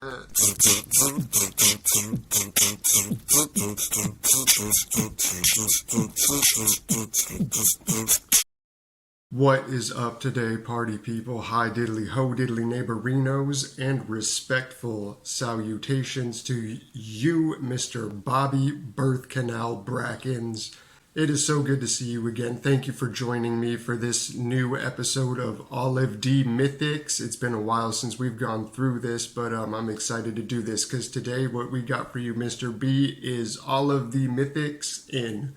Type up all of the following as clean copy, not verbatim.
What is up today, party people? Hi diddly ho diddly neighborinos, and respectful salutations to you, Mr. Bobby Birth Canal Brackens. It is so good to see you again. Thank you for joining me for this new episode of Olive D Mythics. It's been a while since we've gone through this, but I'm excited to do this because today what we got for you, Mr. B, is Olive D Mythics in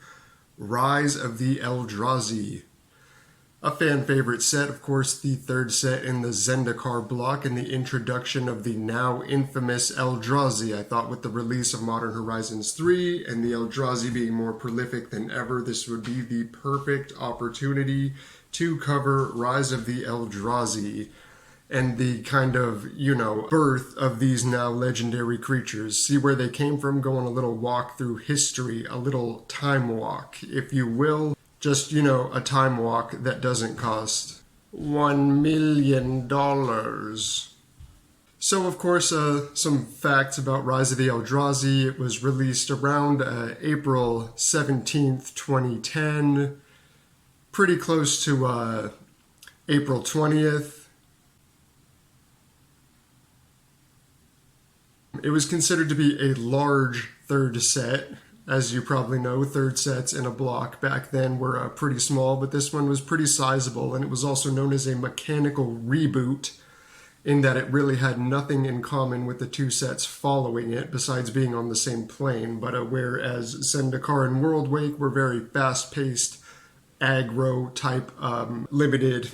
Rise of the Eldrazi. A fan favorite set, of course, the third set in the Zendikar block and the introduction of the now infamous Eldrazi. I thought with the release of Modern Horizons 3 and the Eldrazi being more prolific than ever, this would be the perfect opportunity to cover Rise of the Eldrazi and the kind of, birth of these now legendary creatures. See where they came from, go on a little walk through history, a little time walk, if you will. Just, a time walk that doesn't cost $1 million. So, of course, some facts about Rise of the Eldrazi. It was released around April 17th, 2010. Pretty close to April 20th. It was considered to be a large third set. As you probably know, third sets in a block back then were pretty small, but this one was pretty sizable, and it was also known as a mechanical reboot in that it really had nothing in common with the two sets following it besides being on the same plane. But whereas Zendikar and Worldwake were very fast-paced, aggro-type limited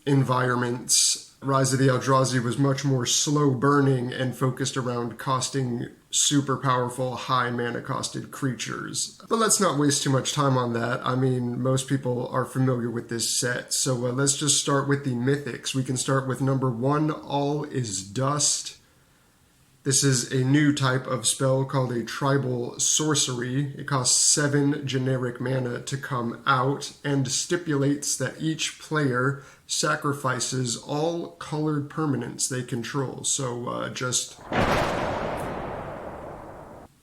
environments, Rise of the Eldrazi was much more slow-burning and focused around costing super powerful, high mana-costed creatures. But let's not waste too much time on that. I mean, most people are familiar with this set, so let's just start with the Mythics. We can start with number 1, All is Dust. This is a new type of spell called a Tribal Sorcery. It costs 7 generic mana to come out and stipulates that each player sacrifices all colored permanents they control. So just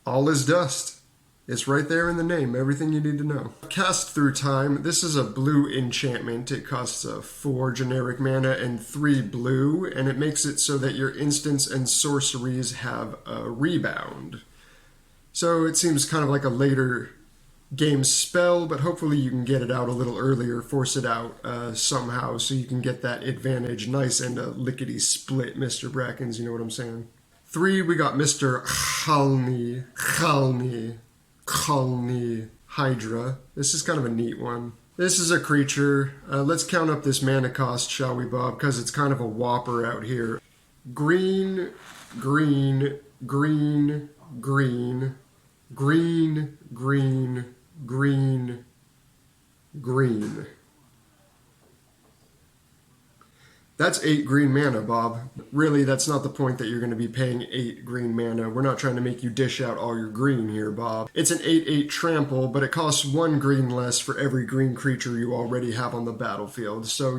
All is Dust. It's right there in the name, everything you need to know. Cast Through Time. This is a blue enchantment. It costs 4 generic mana and 3 blue, and it makes it so that your instants and sorceries have a rebound. So it seems kind of like a later game spell, but hopefully you can get it out a little earlier, force it out somehow so you can get that advantage nice and lickety-split, Mr. Brackens, you know what I'm saying? 3, we got Mr. Khalni Hydra. This is kind of a neat one. This is a creature. Let's count up this mana cost, shall we, Bob? Because it's kind of a whopper out here. Green, green, green, green, green, green, green, green. That's 8 green mana, Bob. Really, that's not the point that you're going to be paying 8 green mana. We're not trying to make you dish out all your green here, Bob. It's an 8/8 trample, but it costs 1 green less for every green creature you already have on the battlefield. So,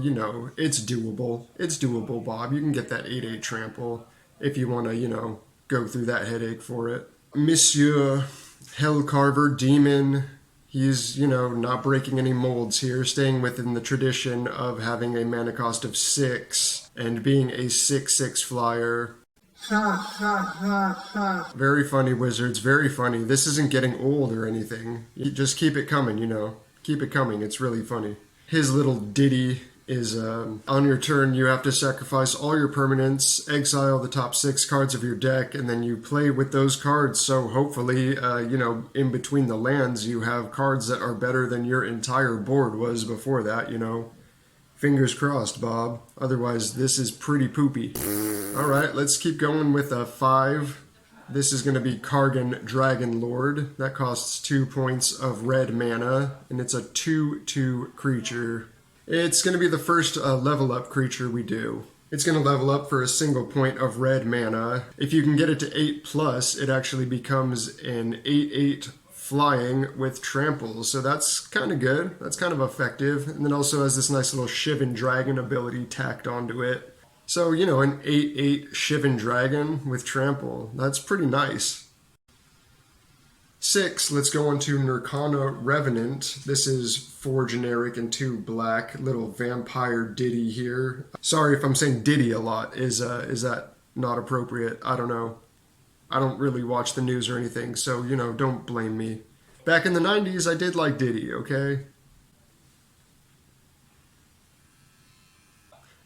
it's doable. It's doable, Bob. You can get that 8/8 trample if you want to, go through that headache for it. Monsieur Hellcarver Demon. He's, not breaking any molds here, staying within the tradition of having a mana cost of 6 and being a 6/6 flyer. Very funny, Wizards, very funny. This isn't getting old or anything. You just keep it coming, Keep it coming, it's really funny. His little ditty is, on your turn, you have to sacrifice all your permanents, exile the top 6 cards of your deck, and then you play with those cards. So hopefully, in between the lands, you have cards that are better than your entire board was before that, Fingers crossed, Bob. Otherwise, this is pretty poopy. All right, let's keep going with a 5. This is going to be Kargan Dragon Lord. That costs 2 points of red mana, and it's a 2/2 creature. It's going to be the first level up creature we do. It's going to level up for a single point of red mana. If you can get it to 8+, it actually becomes an 8/8 flying with trample. So that's kind of good. That's kind of effective. And then also has this nice little Shivan Dragon ability tacked onto it. So, you know, an 8/8 Shivan Dragon with Trample. That's pretty nice. 6, let's go on to Nirkana Revenant. This is 4 generic and 2 black. Little vampire ditty here. Sorry if I'm saying ditty a lot. Is that not appropriate? I don't know. I don't really watch the news or anything, so, you know, don't blame me. Back in the 90s, I did like Diddy, okay?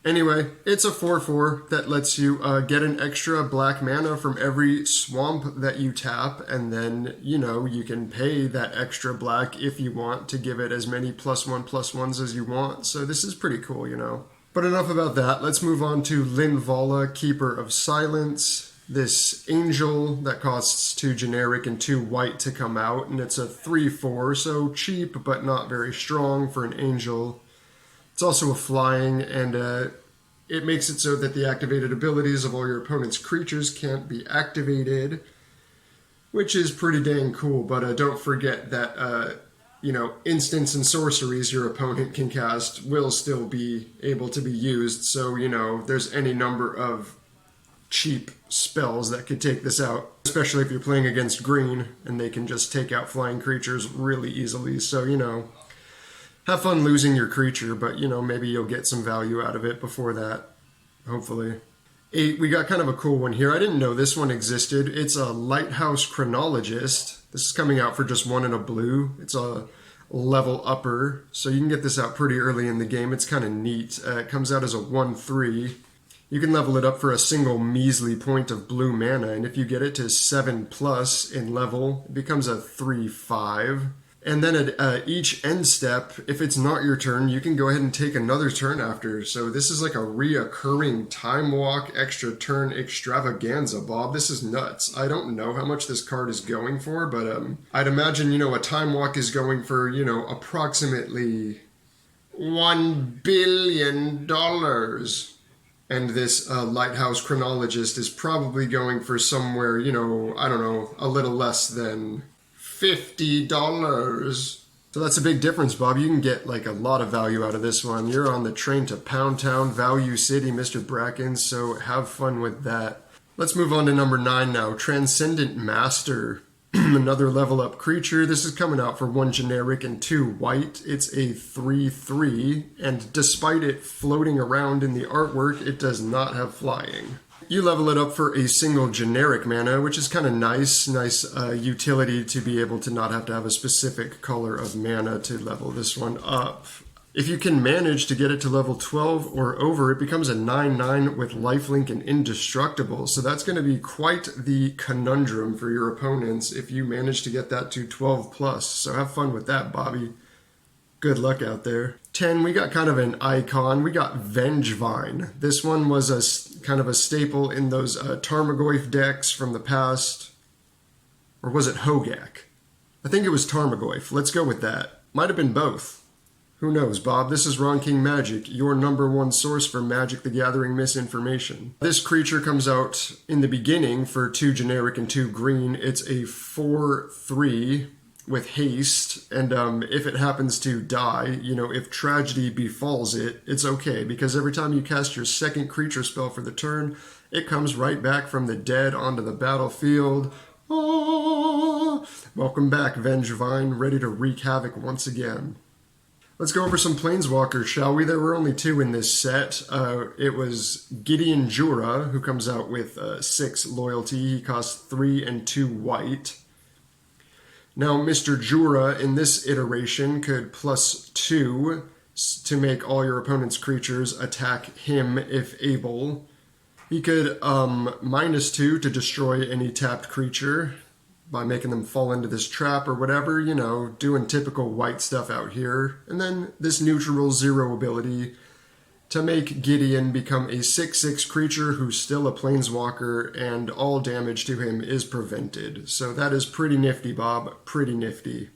Anyway, it's a 4/4 that lets you get an extra black mana from every swamp that you tap, and then, you know, you can pay that extra black if you want to give it as many +1/+1s as you want. So this is pretty cool, you know. But enough about that. Let's move on to Linvala, Keeper of Silence. This angel that costs 2 generic and 2 white to come out, and it's a 3/4, so cheap but not very strong for an angel. It's also a flying, and it makes it so that the activated abilities of all your opponent's creatures can't be activated, which is pretty dang cool. But don't forget that, you know, instants and sorceries your opponent can cast will still be able to be used. So, you know, there's any number of cheap spells that could take this out, especially if you're playing against green, and they can just take out flying creatures really easily. So, you know, have fun losing your creature, but, you know, maybe you'll get some value out of it before that, hopefully. 8, we got kind of a cool one here. I didn't know this one existed. It's a Lighthouse Chronologist. This is coming out for just 1 and a blue. It's a level upper, so you can get this out pretty early in the game. It's kind of neat. It comes out as a 1/3. You can level it up for a single measly point of blue mana, and if you get it to 7+ in level, it becomes a 3/5. And then at each end step, if it's not your turn, you can go ahead and take another turn after. So this is like a reoccurring time walk extra turn extravaganza, Bob. This is nuts. I don't know how much this card is going for, but I'd imagine, you know, a time walk is going for, you know, approximately $1 billion. And this Lighthouse Chronologist is probably going for somewhere, you know, I don't know, a little less than $50. So that's a big difference, Bob. You can get like a lot of value out of this one. You're on the train to Pound Town, Value City, Mr. Bracken, so have fun with that. Let's move on to number 9 now. Transcendent Master. Another level up creature. This is coming out for 1 generic and 2 white. It's a 3/3, and despite it floating around in the artwork, it does not have flying. You level it up for a single generic mana, which is kind of nice. Nice utility to be able to not have to have a specific color of mana to level this one up. If you can manage to get it to level 12 or over, it becomes a 9/9 with lifelink and indestructible. So that's going to be quite the conundrum for your opponents if you manage to get that to 12+. So have fun with that, Bobby. Good luck out there. 10, we got kind of an icon. We got Vengevine. This one was a kind of a staple in those Tarmogoyf decks from the past. Or was it Hogak? I think it was Tarmogoyf. Let's go with that. Might have been both. Who knows, Bob? This is Ron King Magic, your #1 source for Magic the Gathering misinformation. This creature comes out in the beginning for 2 generic and 2 green. It's a 4/3 with haste, and if it happens to die, you know, if tragedy befalls it, it's okay, because every time you cast your second creature spell for the turn, it comes right back from the dead onto the battlefield. Ah! Welcome back, Vengevine, ready to wreak havoc once again. Let's go over some Planeswalkers, shall we? There were only 2 in this set. It was Gideon Jura, who comes out with 6 loyalty. He costs 3 and 2 white. Now, Mr. Jura, in this iteration, could +2 to make all your opponent's creatures attack him if able. He could -2 to destroy any tapped creature by making them fall into this trap or whatever, you know, doing typical white stuff out here. And then this neutral 0 ability to make Gideon become a 6/6 creature who's still a planeswalker, and all damage to him is prevented. So that is pretty nifty, Bob. Pretty nifty.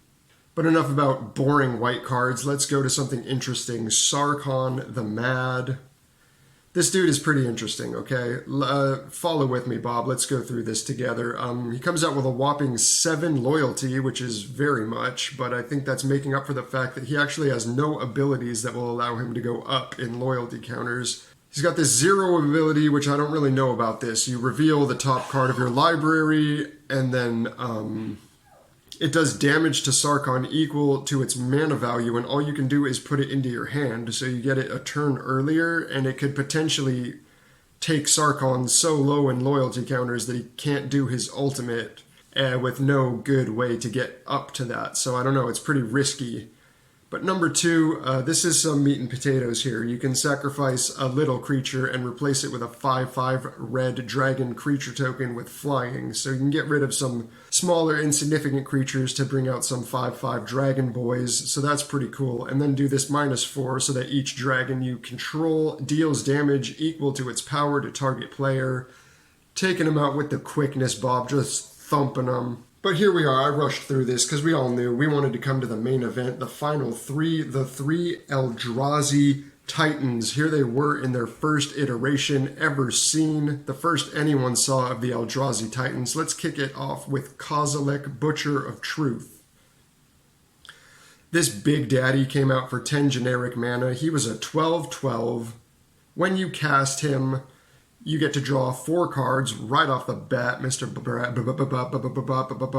But enough about boring white cards. Let's go to something interesting. Sarkhan the Mad. This dude is pretty interesting, okay? Follow with me, Bob. Let's go through this together. He comes out with a whopping 7 loyalty, which is very much, but I think that's making up for the fact that he actually has no abilities that will allow him to go up in loyalty counters. He's got this 0 ability, which I don't really know about this. You reveal the top card of your library, and then it does damage to Sarkhan equal to its mana value, and all you can do is put it into your hand, so you get it a turn earlier, and it could potentially take Sarkhan so low in loyalty counters that he can't do his ultimate with no good way to get up to that. So I don't know, it's pretty risky. But number 2, this is some meat and potatoes here. You can sacrifice a little creature and replace it with a 5/5 red dragon creature token with flying. So you can get rid of some smaller insignificant creatures to bring out some 5/5 dragon boys. So that's pretty cool. And then do this -4 so that each dragon you control deals damage equal to its power to target player. Taking them out with the quickness, Bob, just thumping them. But here we are. I rushed through this because we all knew we wanted to come to the main event, the final 3, the 3 Eldrazi Titans. Here they were in their first iteration ever seen, the first anyone saw of the Eldrazi Titans. Let's kick it off with Kozilek, Butcher of Truth. This big daddy came out for 10 generic mana. He was a 12/12. When you cast him, you get to draw 4 cards right off the bat, Mr.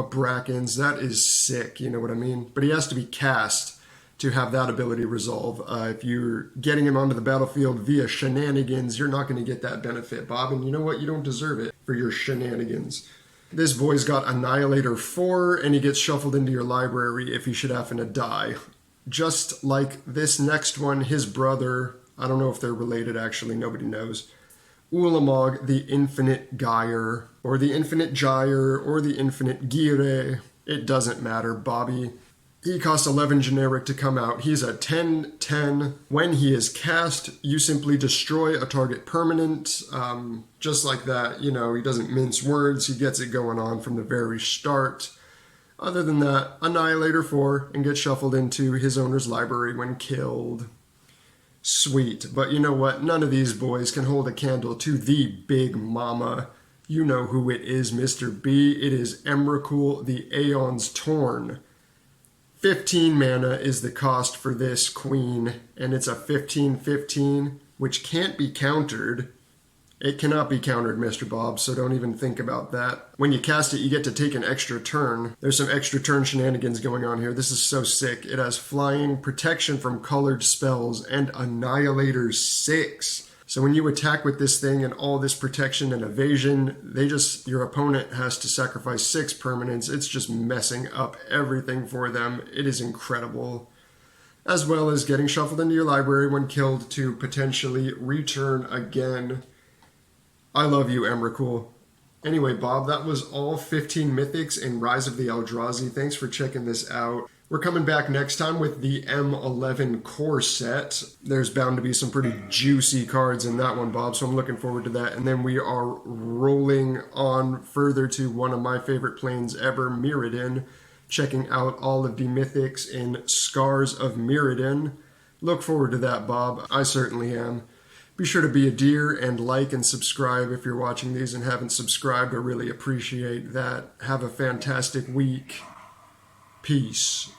Brackens. That is sick, you know what I mean? But he has to be cast to have that ability resolve. If you're getting him onto the battlefield via shenanigans, you're not going to get that benefit, Bob. And you know what? You don't deserve it for your shenanigans. This boy's got Annihilator 4, and he gets shuffled into your library if he should happen to die. Just like this next one, his brother, I don't know if they're related actually, nobody knows. Ulamog, the Infinite Gyre, or the Infinite Gyre, or the Infinite Gyre. It doesn't matter, Bobby. He costs 11 generic to come out. He's a 10/10. When he is cast, you simply destroy a target permanent. Just like that, you know, he doesn't mince words. He gets it going on from the very start. Other than that, Annihilator 4 and gets shuffled into his owner's library when killed. Sweet, but you know what? None of these boys can hold a candle to the Big Mama. You know who it is, Mr. B. It is Emrakul, the Aeon's Torn. 15 mana is the cost for this queen, and it's a 15/15, which can't be countered. It cannot be countered, Mr. Bob, so don't even think about that. When you cast it, you get to take an extra turn. There's some extra turn shenanigans going on here. This is so sick. It has flying, protection from colored spells, and Annihilator 6. So when you attack with this thing and all this protection and evasion, your opponent has to sacrifice 6 permanents. It's just messing up everything for them. It is incredible. As well as getting shuffled into your library when killed to potentially return again. I love you, Emrakul. Anyway, Bob, that was all 15 Mythics in Rise of the Eldrazi. Thanks for checking this out. We're coming back next time with the M11 core set. There's bound to be some pretty juicy cards in that one, Bob, so I'm looking forward to that. And then we are rolling on further to one of my favorite planes ever, Mirrodin, checking out all of the Mythics in Scars of Mirrodin. Look forward to that, Bob. I certainly am. Be sure to be a dear and like and subscribe if you're watching these and haven't subscribed. I really appreciate that. Have a fantastic week. Peace.